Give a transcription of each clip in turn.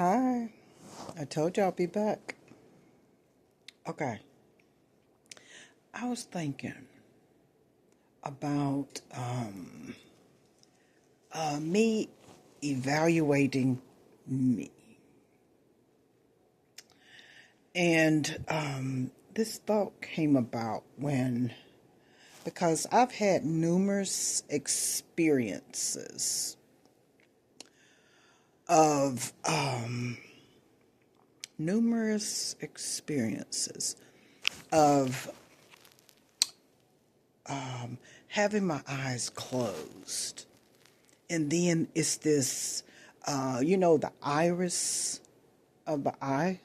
Hi, I told you I'll be back. Okay, I was thinking about me evaluating me. And this thought came about because I've had of, numerous experiences of having my eyes closed. And then it's this, the iris of the eye.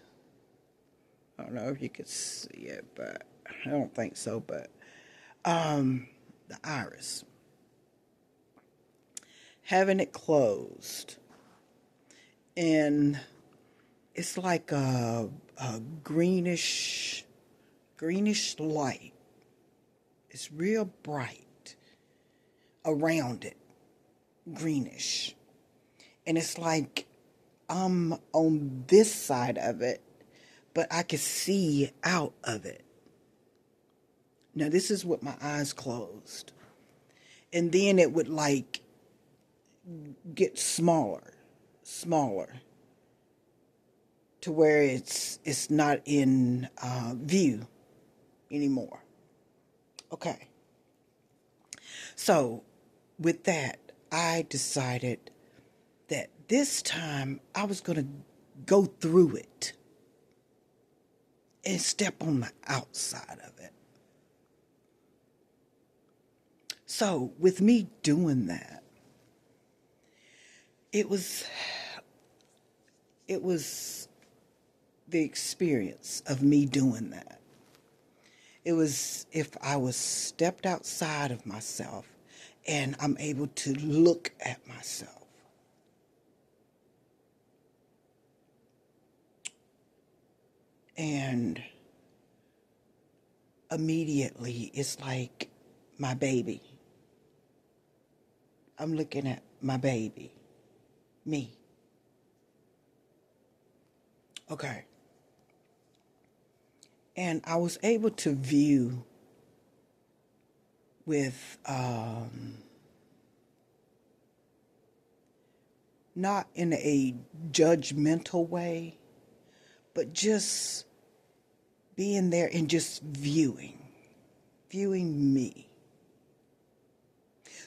I don't know if you could see it, but I don't think so. But the iris, having it closed, and it's like a greenish light. It's real bright around it, greenish, and it's like I'm on this side of it, but I can see out of it. Now, this is with my eyes closed. And then it would like get smaller, to where it's not in view anymore. Okay. So, with that, I decided that this time I was going to go through it and step on the outside of it. So, with me doing that, it was the experience of me doing that. It was if I was stepped outside of myself and I'm able to look at myself. And immediately it's like my baby. I'm looking at my baby, me. Okay. And I was able to view with not in a judgmental way, but just being there and just viewing me.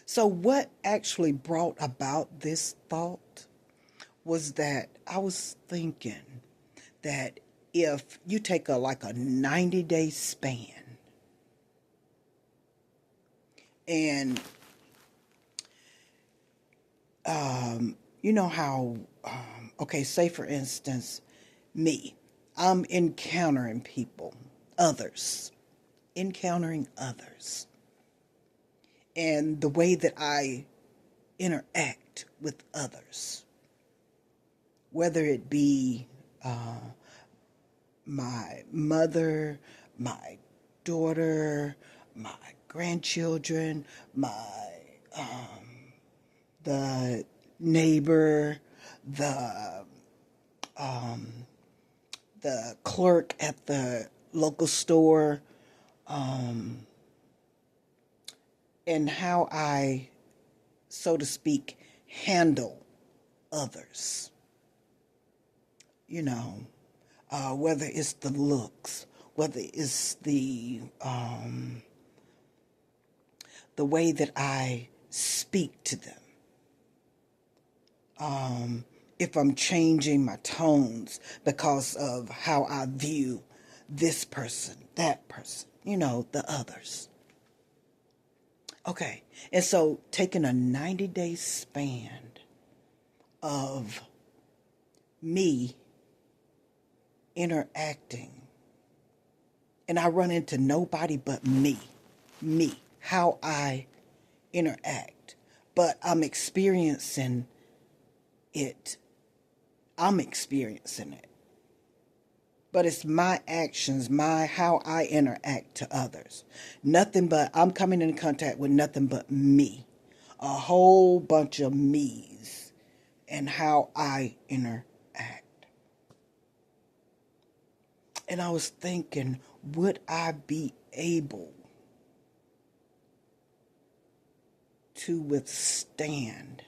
So, what actually brought about this thought was that I was thinking that if you take a 90-day span, and you know how, okay, say for instance, me, I'm encountering people, others, encountering others, and the way that I interact with others, whether it be my mother, my daughter, my grandchildren, the neighbor, the the clerk at the local store, and how I, so to speak, handle others. You know, whether it's the looks, whether it's the way that I speak to them. If I'm changing my tones because of how I view this person, that person, the others. Okay, and so taking a 90-day span of me interacting, and I run into nobody but me, how I interact, but it. I'm experiencing it. But it's my actions, my how I interact to others. Nothing but I'm coming in contact with nothing but me. A whole bunch of me's and how I interact. And I was thinking, would I be able to withstand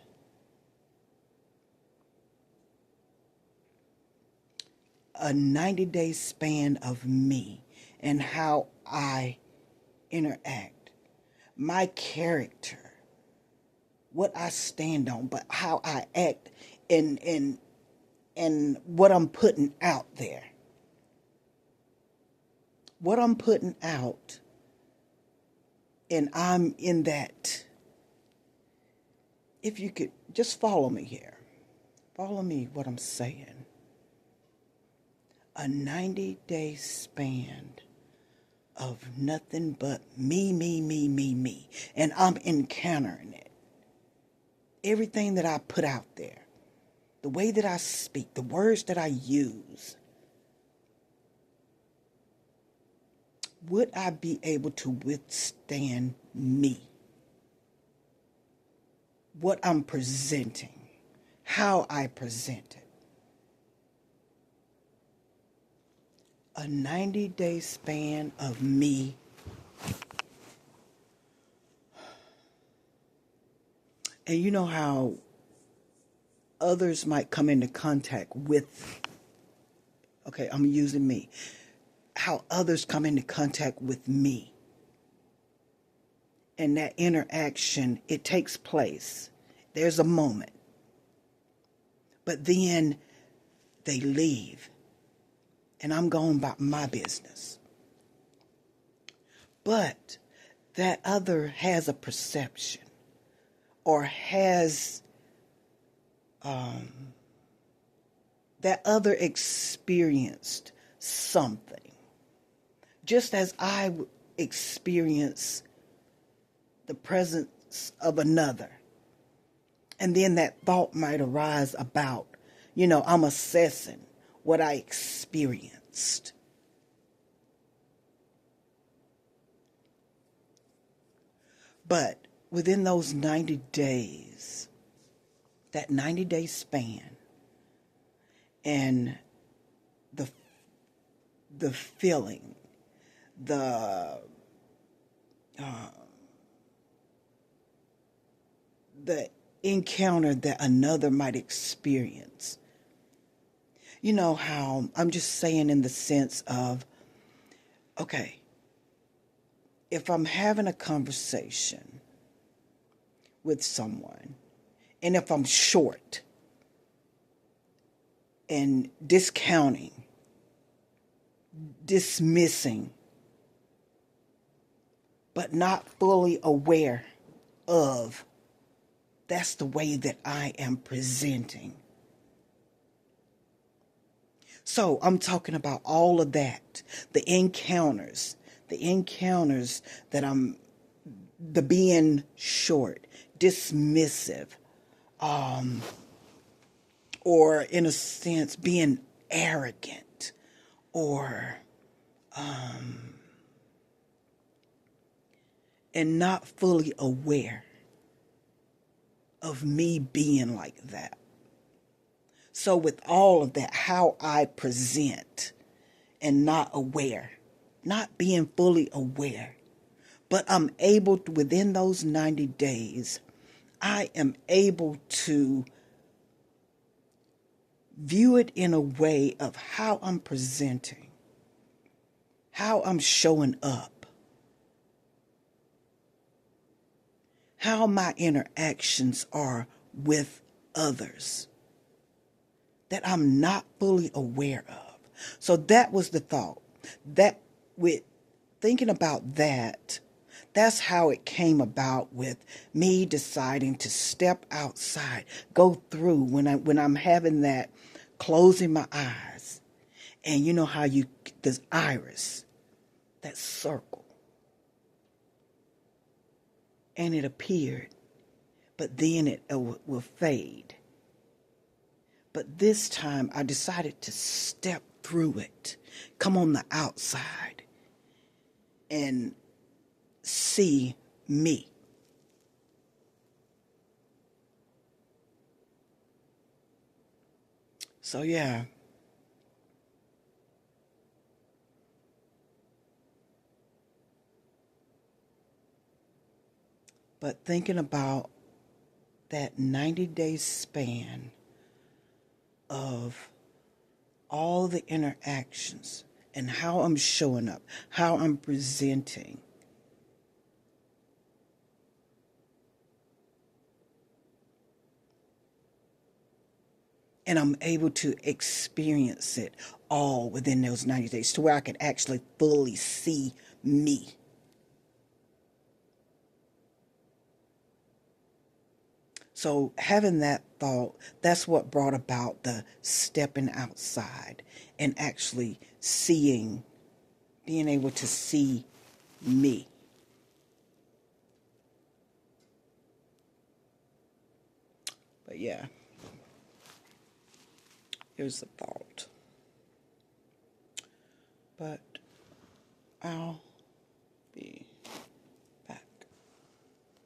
a 90-day span of me and how I interact, my character, what I stand on, but how I act and what I'm putting out there. What I'm putting out, and I'm in that. If you could just follow me here. Follow me what I'm saying. A 90-day span of nothing but me, me, me, me, me. And I'm encountering it. Everything that I put out there, the way that I speak, the words that I use, would I be able to withstand me? What I'm presenting, how I present it. A 90-day span of me. And you know how others might come into contact with, okay, I'm using me, how others come into contact with me. And that interaction, it takes place. There's a moment. But then they leave. And I'm going about my business. But that other has a perception or has that other experienced something. Just as I experience the presence of another. And then that thought might arise about, I'm assessing what I experienced. But within those 90 days, that 90-day span, and the feeling, the encounter that another might experience. You know how, I'm just saying in the sense of, okay, if I'm having a conversation with someone, and if I'm short and discounting, dismissing, but not fully aware of, that's the way that I am presenting. So I'm talking about all of that, the encounters that I'm, the being short, dismissive, or in a sense being arrogant, or and not fully aware of me being like that. So with all of that, how I present and not aware, not being fully aware, but I'm able to, within those 90 days, I am able to view it in a way of how I'm presenting, how I'm showing up, how my interactions are with others that I'm not fully aware of. So that was the thought. That with thinking about that, that's how it came about with me deciding to step outside, go through when I'm having that closing my eyes. And you know how this iris, that circle, and it appeared, but then it will fade. But this time I decided to step through it, come on the outside, and see me. So yeah, But thinking about that 90-day span of all the interactions and how I'm showing up, how I'm presenting. And I'm able to experience it all within those 90 days to where I can actually fully see me. So having that thought, that's what brought about the stepping outside and actually seeing, being able to see me. But yeah, here's the thought. But I'll